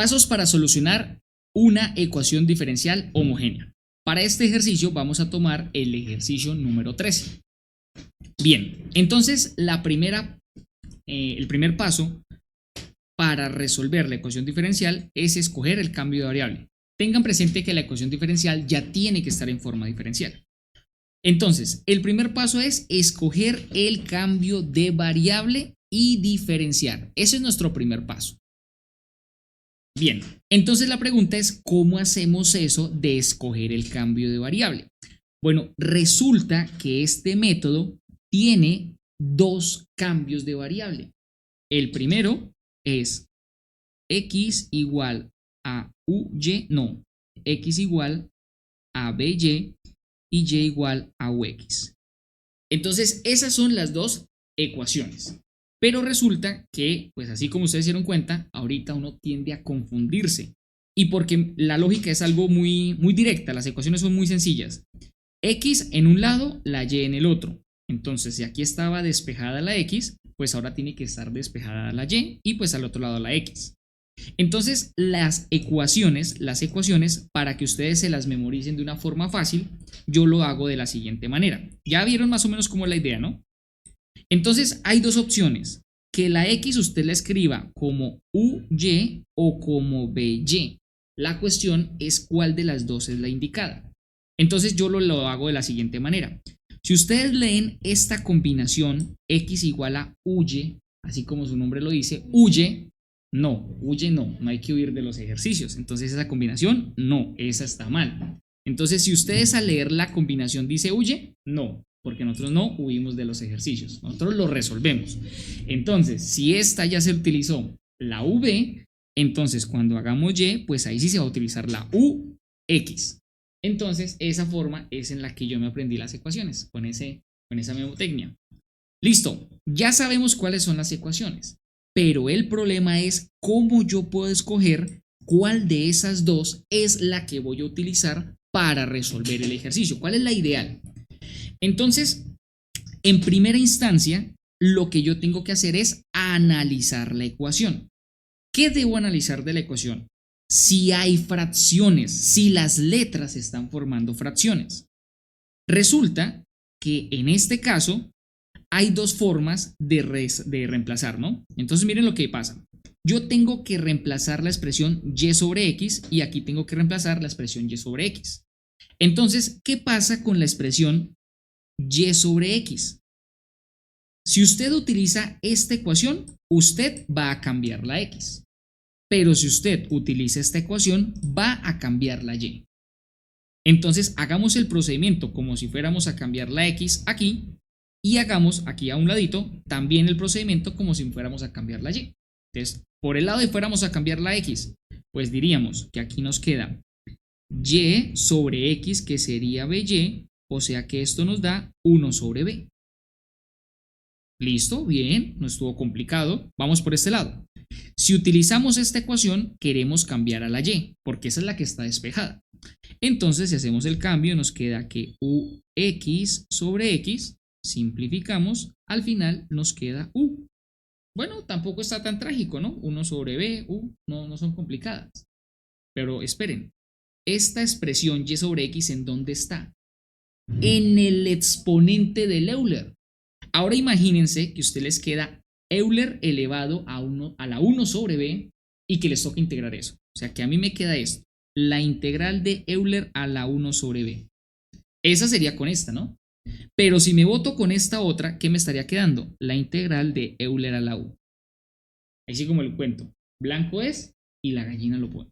Pasos para solucionar una ecuación diferencial homogénea. Para este ejercicio vamos a tomar el ejercicio número 13. Bien, entonces el primer paso para resolver la ecuación diferencial es escoger el cambio de variable. Tengan presente que la ecuación diferencial ya tiene que estar en forma diferencial. Entonces, el primer paso es escoger el cambio de variable y diferenciar. Ese es nuestro primer paso. Bien, entonces la pregunta es, ¿cómo hacemos eso de escoger el cambio de variable? Bueno, resulta que este método tiene dos cambios de variable. El primero es x igual a x igual a by y y igual a ux. Entonces, esas son las dos ecuaciones. Pero resulta que, pues así como ustedes se dieron cuenta, ahorita uno tiende a confundirse. Y porque la lógica es algo muy directa, las ecuaciones son muy sencillas. X en un lado, la y en el otro. Entonces, si aquí estaba despejada la x, pues ahora tiene que estar despejada la y y pues al otro lado la x. Entonces, las ecuaciones, para que ustedes se las memoricen de una forma fácil, yo lo hago de la siguiente manera. Ya vieron más o menos cómo es la idea, ¿no? Entonces, hay dos opciones. Que la x usted la escriba como uy o como by. La cuestión es cuál de las dos es la indicada. Entonces, yo lo hago de la siguiente manera. Si ustedes leen esta combinación x igual a uy, así como su nombre lo dice, huye no hay que huir de los ejercicios. Entonces esa combinación, no, esa está mal. Entonces si ustedes al leer la combinación dice huye, no, porque nosotros no huimos de los ejercicios, nosotros lo resolvemos. Entonces, si esta ya se utilizó la v, entonces cuando hagamos y, pues ahí sí se va a utilizar la ux. Entonces esa forma es en la que yo me aprendí las ecuaciones, con esa memotecnia. Listo, ya sabemos cuáles son las ecuaciones. Pero el problema es cómo yo puedo escoger cuál de esas dos es la que voy a utilizar para resolver el ejercicio. ¿Cuál es la ideal? Entonces, en primera instancia, lo que yo tengo que hacer es analizar la ecuación. ¿Qué debo analizar de la ecuación? Si hay fracciones, si las letras están formando fracciones. Resulta que en este caso hay dos formas de reemplazar, ¿no? Entonces miren lo que pasa. Yo tengo que reemplazar la expresión y sobre x y aquí tengo que reemplazar la expresión y sobre x. Entonces, ¿qué pasa con la expresión y sobre x? Si usted utiliza esta ecuación, usted va a cambiar la x. Pero si usted utiliza esta ecuación, va a cambiar la y. Entonces, hagamos el procedimiento como si fuéramos a cambiar la x aquí. Y hagamos aquí a un ladito también el procedimiento como si fuéramos a cambiar la y. Entonces, por el lado de fuéramos a cambiar la x, pues diríamos que aquí nos queda y sobre x, que sería by, o sea que esto nos da 1 sobre b. Listo, bien, no estuvo complicado. Vamos por este lado. Si utilizamos esta ecuación, queremos cambiar a la y, porque esa es la que está despejada. Entonces, si hacemos el cambio, nos queda que ux sobre x, simplificamos, al final nos queda u. Bueno, tampoco está tan trágico, ¿no? 1 sobre b, u, no son complicadas. Pero esperen, esta expresión y sobre x, ¿en dónde está? En el exponente del Euler. Ahora imagínense que a usted les queda Euler elevado a la 1 sobre b y que les toca integrar eso. O sea que a mí me queda esto, la integral de Euler a la 1 sobre b. Esa sería con esta, ¿no? Pero si me voto con esta otra, ¿qué me estaría quedando? La integral de Euler a la u. Así como el cuento. Blanco es y la gallina lo pone.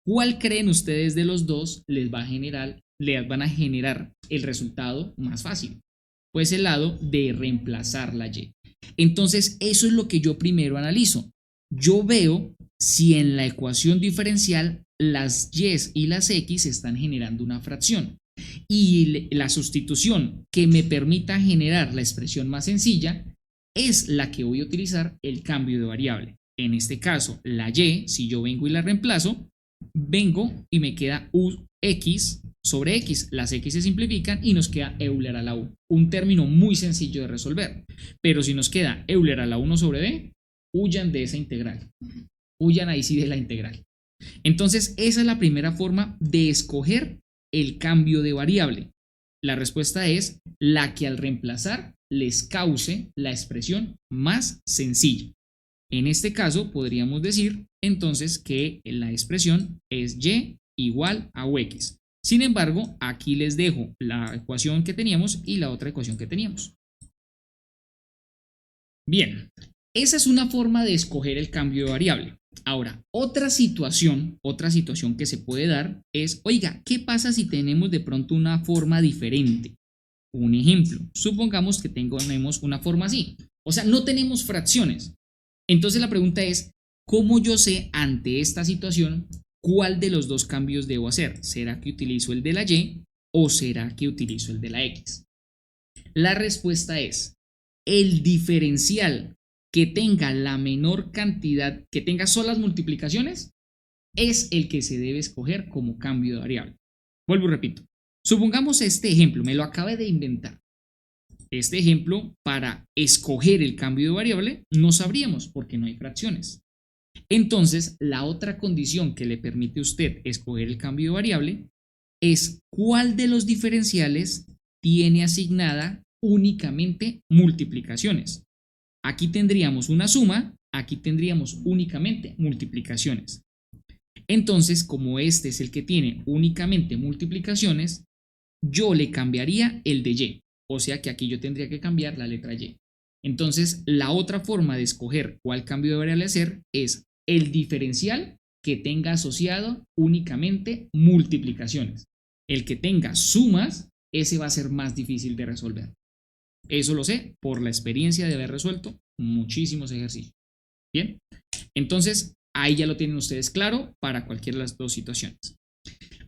¿Cuál creen ustedes de los dos les van a generar el resultado más fácil? Pues el lado de reemplazar la y. Entonces, eso es lo que yo primero analizo. Yo veo si en la ecuación diferencial las y y las x están generando una fracción. Y la sustitución que me permita generar la expresión más sencilla es la que voy a utilizar el cambio de variable. En este caso, la y, si yo vengo y la reemplazo, vengo y me queda ux sobre x. Las x se simplifican y nos queda Euler a la u. Un término muy sencillo de resolver. Pero si nos queda Euler a la 1 sobre b, huyan de esa integral. huyan ahí sí de la integral. Entonces, esa es la primera forma de escoger el cambio de variable. La respuesta es la que al reemplazar les cause la expresión más sencilla. En este caso, podríamos decir entonces que la expresión es y igual a ux. Sin embargo, aquí les dejo la ecuación que teníamos y la otra ecuación que teníamos. Bien, esa es una forma de escoger el cambio de variable. Ahora, otra situación que se puede dar es, oiga, ¿qué pasa si tenemos de pronto una forma diferente? Un ejemplo, supongamos que tenemos una forma así, o sea, no tenemos fracciones. Entonces la pregunta es, ¿cómo yo sé ante esta situación cuál de los dos cambios debo hacer? ¿Será que utilizo el de la y o será que utilizo el de la x? La respuesta es, el diferencial que tenga la menor cantidad, que tenga solas multiplicaciones, es el que se debe escoger como cambio de variable. Vuelvo y repito. Supongamos este ejemplo, me lo acabé de inventar. Este ejemplo, para escoger el cambio de variable, no sabríamos porque no hay fracciones. Entonces, la otra condición que le permite a usted escoger el cambio de variable es cuál de los diferenciales tiene asignada únicamente multiplicaciones. Aquí tendríamos una suma, aquí tendríamos únicamente multiplicaciones. Entonces, como este es el que tiene únicamente multiplicaciones, yo le cambiaría el de y, o sea que aquí yo tendría que cambiar la letra y. Entonces, la otra forma de escoger cuál cambio de variable hacer es el diferencial que tenga asociado únicamente multiplicaciones. El que tenga sumas, ese va a ser más difícil de resolver. Eso lo sé por la experiencia de haber resuelto muchísimos ejercicios. Bien, entonces ahí ya lo tienen ustedes claro para cualquiera de las dos situaciones.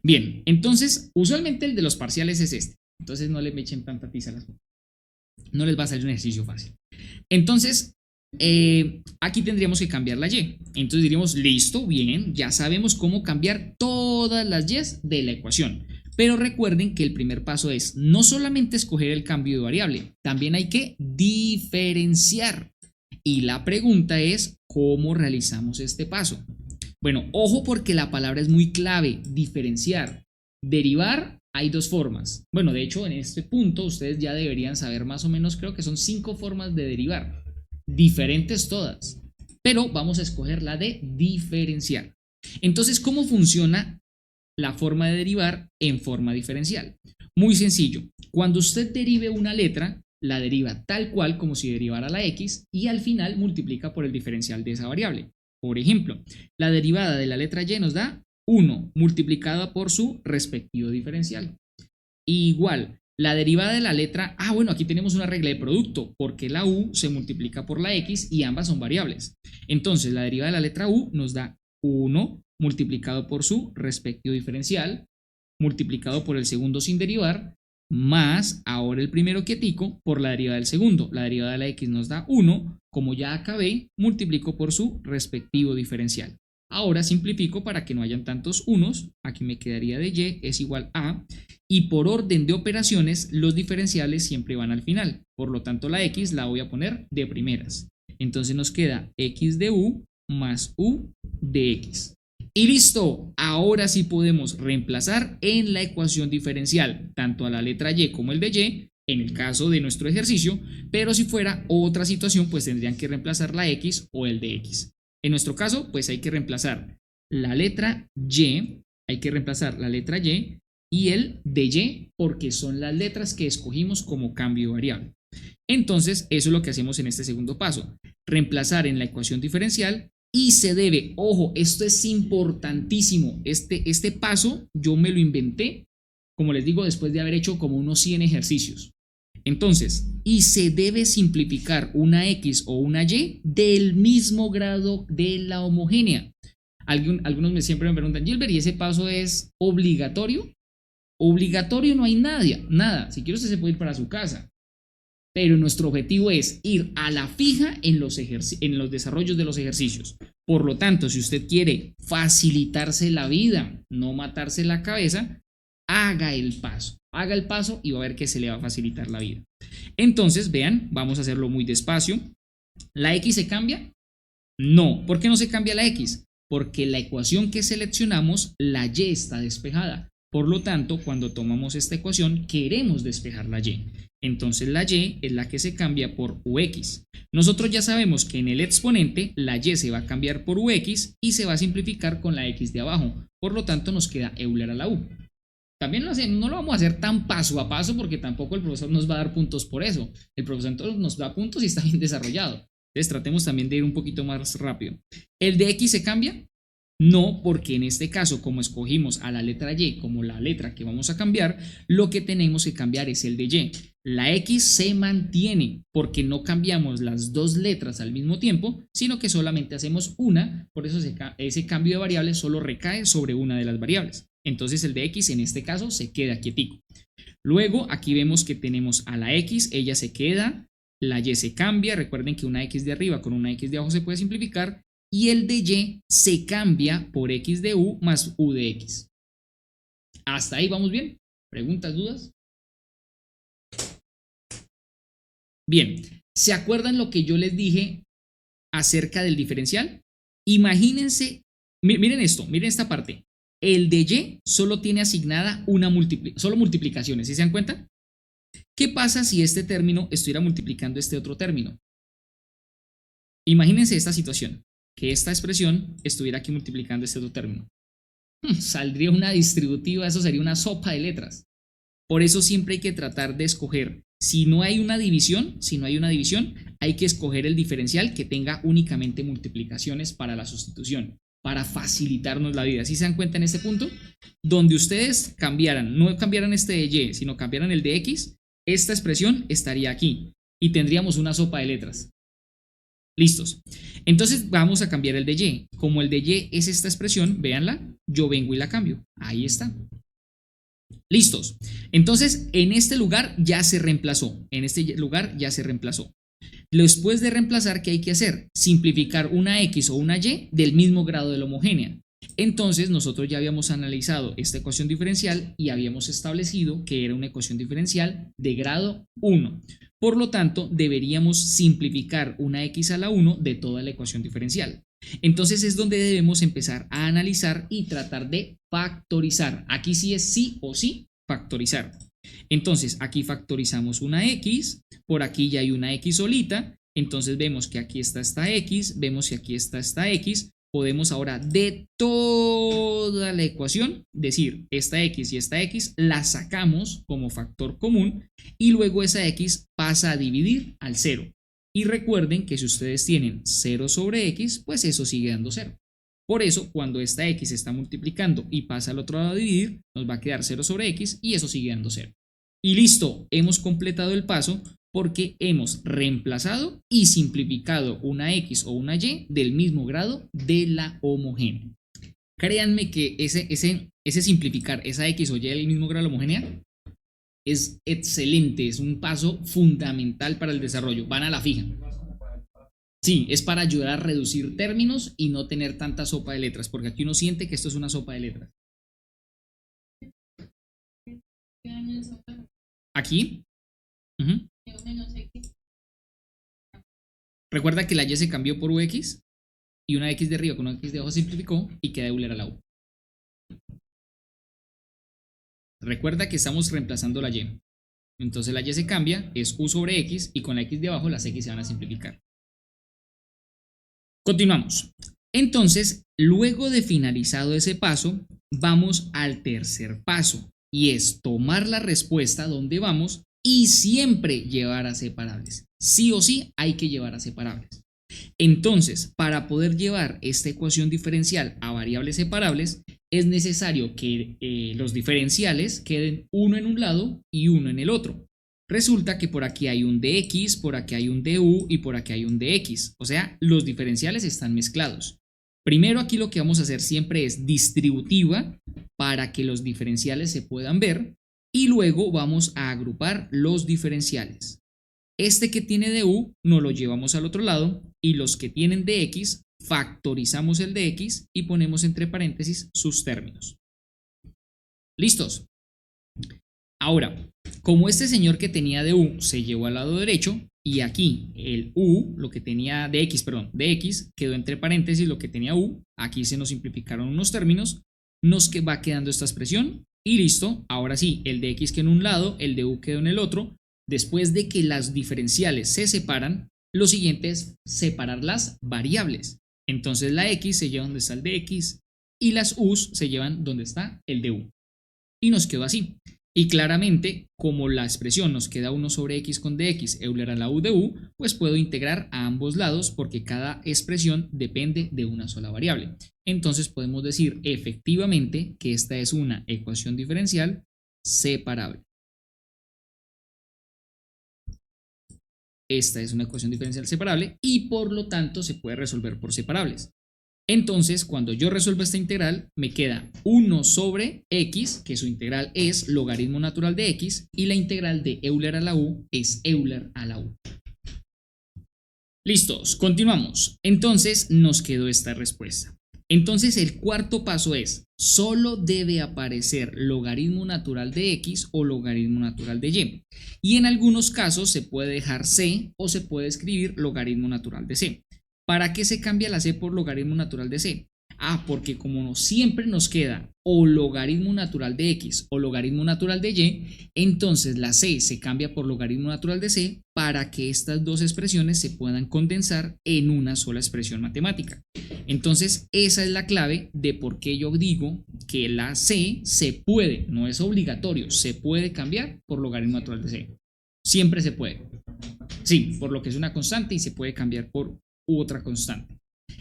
Bien, entonces usualmente el de los parciales es este. Entonces no le echen tanta tiza a las cosas. No les va a salir un ejercicio fácil. Entonces, aquí tendríamos que cambiar la y. Entonces diríamos, listo, bien, ya sabemos cómo cambiar todas las y de la ecuación. Pero recuerden que el primer paso es no solamente escoger el cambio de variable, también hay que diferenciar. Y la pregunta es, ¿cómo realizamos este paso? Bueno, ojo porque la palabra es muy clave, diferenciar. Derivar, hay dos formas. Bueno, de hecho, en este punto ustedes ya deberían saber más o menos, creo que son 5 formas de derivar. Diferentes todas. Pero vamos a escoger la de diferenciar. Entonces, ¿cómo funciona la forma de derivar en forma diferencial? Muy sencillo. Cuando usted derive una letra, la deriva tal cual como si derivara la x y al final multiplica por el diferencial de esa variable. Por ejemplo, la derivada de la letra y nos da 1 multiplicada por su respectivo diferencial. Igual, la derivada de la letra, bueno, aquí tenemos una regla de producto porque la u se multiplica por la x y ambas son variables. Entonces, la derivada de la letra u nos da 1 multiplicado por su respectivo diferencial, multiplicado por el segundo sin derivar, más ahora el primero quietico por la derivada del segundo. La derivada de la x nos da 1, como ya acabé, multiplico por su respectivo diferencial. Ahora simplifico para que no hayan tantos unos, aquí me quedaría de y es igual a, y por orden de operaciones los diferenciales siempre van al final, por lo tanto la x la voy a poner de primeras. Entonces nos queda x de u más u de x. Y listo, ahora sí podemos reemplazar en la ecuación diferencial tanto a la letra y como el de y, en el caso de nuestro ejercicio, pero si fuera otra situación pues tendrían que reemplazar la x o el de x. En nuestro caso pues hay que reemplazar la letra y, y el de y porque son las letras que escogimos como cambio de variable. Entonces eso es lo que hacemos en este segundo paso, reemplazar en la ecuación diferencial. Y se debe, ojo, esto es importantísimo, este paso yo me lo inventé, como les digo, después de haber hecho como unos 100 ejercicios. Entonces, y se debe simplificar una x o una y del mismo grado de la homogénea. Algunos siempre me preguntan, Gilbert, ¿y ese paso es obligatorio? Obligatorio no hay nada. Si quiere usted se puede ir para su casa. Pero nuestro objetivo es ir a la fija en los desarrollos de los ejercicios. Por lo tanto, si usted quiere facilitarse la vida, no matarse la cabeza, haga el paso y va a ver que se le va a facilitar la vida. Entonces, vean, vamos a hacerlo muy despacio. La x se cambia, No, ¿por qué no se cambia la x? Porque la ecuación que seleccionamos, la y está despejada. Por lo tanto, cuando tomamos esta ecuación, queremos despejar la y. Entonces la y es la que se cambia por ux. Nosotros ya sabemos que en el exponente la y se va a cambiar por ux y se va a simplificar con la x de abajo. Por lo tanto, nos queda Euler a la u. También no lo vamos a hacer tan paso a paso porque tampoco el profesor nos va a dar puntos por eso. El profesor entonces nos da puntos y está bien desarrollado. Entonces tratemos también de ir un poquito más rápido. ¿El de x se cambia? No, porque en este caso, como escogimos a la letra y como la letra que vamos a cambiar, lo que tenemos que cambiar es el de y. La x se mantiene porque no cambiamos las dos letras al mismo tiempo, sino que solamente hacemos una, por eso ese cambio de variable solo recae sobre una de las variables. Entonces el de x en este caso se queda quietico. Luego aquí vemos que tenemos a la x, ella se queda, la y se cambia, recuerden que una x de arriba con una x de abajo se puede simplificar, y el de y se cambia por x de u más u de x. ¿Hasta ahí vamos bien? ¿Preguntas, dudas? Bien, ¿se acuerdan lo que yo les dije acerca del diferencial? Imagínense, miren esto, miren esta parte. El de y solo tiene asignada solo multiplicaciones, ¿sí se dan cuenta? ¿Qué pasa si este término estuviera multiplicando este otro término? Imagínense esta situación, que esta expresión estuviera aquí multiplicando este otro término. Saldría una distributiva, eso sería una sopa de letras. Por eso siempre hay que tratar de escoger, si no hay una división, hay que escoger el diferencial que tenga únicamente multiplicaciones para la sustitución, para facilitarnos la vida. ¿Sí se dan cuenta en este punto? Donde ustedes no cambiaran este de y, sino cambiaran el de x, esta expresión estaría aquí y tendríamos una sopa de letras. Listos. Entonces vamos a cambiar el de y. Como el de y es esta expresión, véanla, yo vengo y la cambio. Ahí está. Listos. Entonces, en este lugar ya se reemplazó. Después de reemplazar, ¿qué hay que hacer? Simplificar una x o una y del mismo grado de la homogénea. Entonces, nosotros ya habíamos analizado esta ecuación diferencial y habíamos establecido que era una ecuación diferencial de grado 1. Por lo tanto, deberíamos simplificar una x a la 1 de toda la ecuación diferencial. Entonces es donde debemos empezar a analizar y tratar de factorizar. Aquí sí es sí o sí factorizar. Entonces aquí factorizamos una x, por aquí ya hay una x solita, entonces vemos que aquí está esta x, vemos que aquí está esta x, podemos ahora de toda la ecuación decir esta x y esta x la sacamos como factor común y luego esa x pasa a dividir al 0. Y recuerden que si ustedes tienen 0 sobre x, pues eso sigue dando 0. Por eso, cuando esta x está multiplicando y pasa al otro lado a dividir, nos va a quedar 0 sobre x y eso sigue dando 0. Y listo, hemos completado el paso porque hemos reemplazado y simplificado una x o una y del mismo grado de la homogénea. Créanme que ese simplificar esa x o y del mismo grado de la homogénea es excelente, es un paso fundamental para el desarrollo. Van a la fija. Sí, es para ayudar a reducir términos y no tener tanta sopa de letras, porque aquí uno siente que esto es una sopa de letras. Aquí. Recuerda que la y se cambió por ux y una x de arriba con una x de abajo se simplificó y queda Euler a la u. Recuerda que estamos reemplazando la y. Entonces la y se cambia, es u sobre x y con la x de abajo las x se van a simplificar. Continuamos. Entonces, luego de finalizado ese paso, vamos al tercer paso y es tomar la respuesta donde vamos y siempre llevar a separables. Sí o sí hay que llevar a separables. Entonces, para poder llevar esta ecuación diferencial a variables separables, es necesario que los diferenciales queden uno en un lado y uno en el otro. Resulta que por aquí hay un dx, por aquí hay un du y por aquí hay un dx. O sea, los diferenciales están mezclados. Primero aquí lo que vamos a hacer siempre es distributiva para que los diferenciales se puedan ver y luego vamos a agrupar los diferenciales. Este que tiene du nos lo llevamos al otro lado y los que tienen dx factorizamos el dx y ponemos entre paréntesis sus términos. ¿Listos? Ahora, como este señor que tenía du se llevó al lado derecho, y aquí el u, lo que tenía de x, perdón, de x, quedó entre paréntesis lo que tenía u, aquí se nos simplificaron unos términos, nos va quedando esta expresión y listo, ahora sí, el de x quedó en un lado, el de u quedó en el otro. Después de que las diferenciales se separan, lo siguiente es separar las variables. Entonces la x se lleva donde está el de x y las u's se llevan donde está el de u. Y nos quedó así. Y claramente, como la expresión nos queda 1 sobre x con dx, Euler a la u de u, pues puedo integrar a ambos lados porque cada expresión depende de una sola variable. Entonces podemos decir efectivamente que esta es una ecuación diferencial separable. Esta es una ecuación diferencial separable y por lo tanto se puede resolver por separables. Entonces, cuando yo resuelvo esta integral, me queda 1 sobre x, que su integral es logaritmo natural de x, y la integral de Euler a la u es Euler a la u. Listos, continuamos. Entonces, nos quedó esta respuesta. Entonces, el cuarto paso es, solo debe aparecer logaritmo natural de x o logaritmo natural de y. Y en algunos casos se puede dejar c o se puede escribir logaritmo natural de c. ¿Para qué se cambia la c por logaritmo natural de c? Porque como siempre nos queda o logaritmo natural de x o logaritmo natural de y, entonces la c se cambia por logaritmo natural de c para que estas dos expresiones se puedan condensar en una sola expresión matemática. Entonces esa es la clave de por qué yo digo que la c se puede, no es obligatorio, se puede cambiar por logaritmo natural de c. Siempre se puede. Sí, por lo que es una constante y se puede cambiar por otra constante.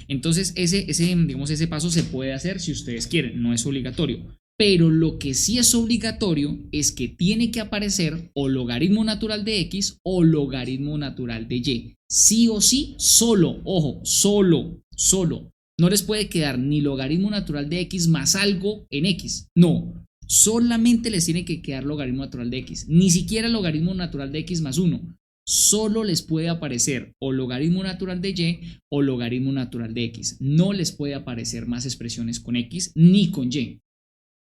Entonces ese paso se puede hacer si ustedes quieren, no es obligatorio. Pero lo que sí es obligatorio es que tiene que aparecer o logaritmo natural de x o logaritmo natural de y. Sí o sí, solo, ojo, solo. No les puede quedar ni logaritmo natural de x más algo en x. No, solamente les tiene que quedar logaritmo natural de x. Ni siquiera logaritmo natural de x más 1. Solo les puede aparecer o logaritmo natural de y o logaritmo natural de x. No les puede aparecer más expresiones con x ni con y.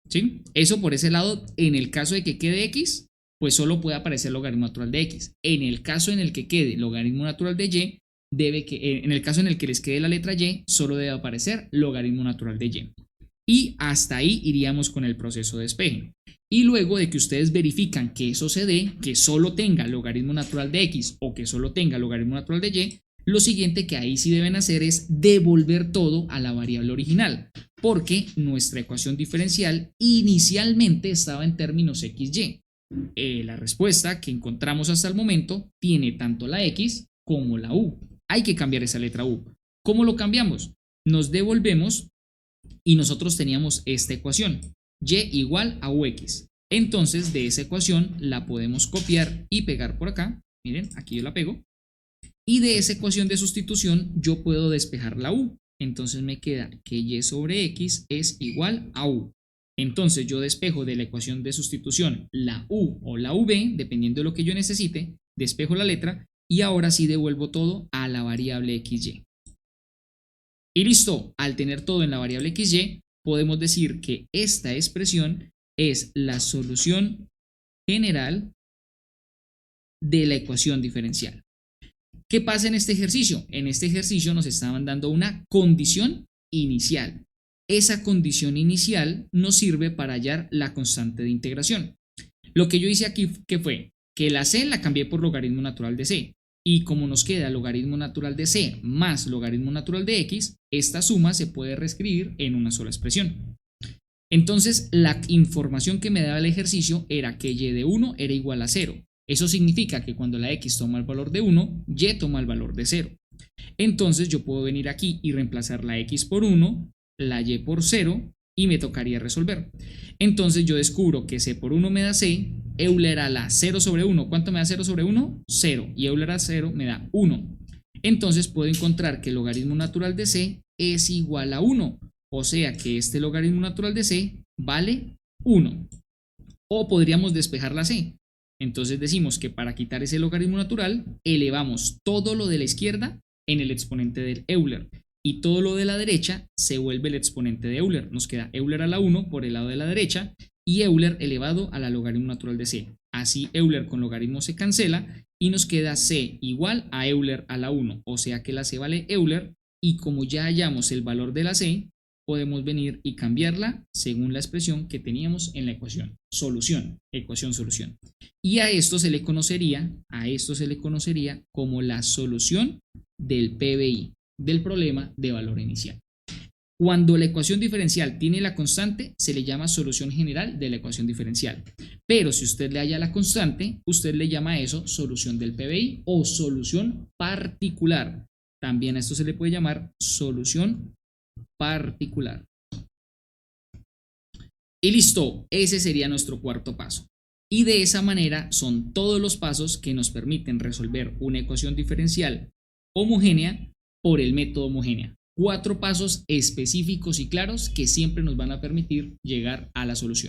¿Sí? Eso por ese lado, en el caso de que quede x, pues solo puede aparecer logaritmo natural de x. En el caso en el que quede logaritmo natural de y, en el caso en el que les quede la letra y, solo debe aparecer logaritmo natural de y. Y hasta ahí iríamos con el proceso de despeje. Y luego de que ustedes verifican que eso se dé, que solo tenga logaritmo natural de x o que solo tenga logaritmo natural de y, lo siguiente que ahí sí deben hacer es devolver todo a la variable original, porque nuestra ecuación diferencial inicialmente estaba en términos xy. La respuesta que encontramos hasta el momento tiene tanto la x como la u. Hay que cambiar esa letra u. ¿Cómo lo cambiamos? Nos devolvemos y nosotros teníamos esta ecuación, y igual a ux. Entonces de esa ecuación la podemos copiar y pegar por acá. Miren, aquí yo la pego. Y de esa ecuación de sustitución yo puedo despejar la u. Entonces me queda que y sobre x es igual a u. Entonces yo despejo de la ecuación de sustitución la u o la v, dependiendo de lo que yo necesite, despejo la letra y ahora sí devuelvo todo a la variable xy. Y listo, al tener todo en la variable xy, podemos decir que esta expresión es la solución general de la ecuación diferencial. ¿Qué pasa en este ejercicio? En este ejercicio nos estaban dando una condición inicial. Esa condición inicial nos sirve para hallar la constante de integración. Lo que yo hice aquí, ¿qué fue? Que la c la cambié por logaritmo natural de c. Y como nos queda logaritmo natural de c más logaritmo natural de x, esta suma se puede reescribir en una sola expresión. Entonces, la información que me daba el ejercicio era que y de 1 era igual a 0. Eso significa que cuando la x toma el valor de 1, y toma el valor de 0. Entonces, yo puedo venir aquí y reemplazar la x por 1, la y por 0, y me tocaría resolver. Entonces, yo descubro que c por 1 me da c, Euler a la 0 sobre 1. ¿Cuánto me da 0 sobre 1? 0. Y Euler a 0 me da 1. Entonces puedo encontrar que el logaritmo natural de c es igual a 1. O sea que este logaritmo natural de c vale 1. O podríamos despejar la c. Entonces decimos que para quitar ese logaritmo natural, elevamos todo lo de la izquierda en el exponente del Euler. Y todo lo de la derecha se vuelve el exponente de Euler. Nos queda Euler a la 1 por el lado de la derecha y Euler elevado a la logaritmo natural de c. Así Euler con logaritmo se cancela y nos queda C igual a Euler a la 1, o sea que la C vale Euler, y como ya hallamos el valor de la C, podemos venir y cambiarla según la expresión que teníamos en la ecuación. Solución, ecuación, solución. Y a esto se le conocería como la solución del PBI, del problema de valor inicial. Cuando la ecuación diferencial tiene la constante, se le llama solución general de la ecuación diferencial. Pero si usted le halla la constante, usted le llama a eso solución del PBI o solución particular. También a esto se le puede llamar solución particular. Y listo, ese sería nuestro cuarto paso. Y de esa manera son todos los pasos que nos permiten resolver una ecuación diferencial homogénea por el método homogénea. 4 pasos específicos y claros que siempre nos van a permitir llegar a la solución.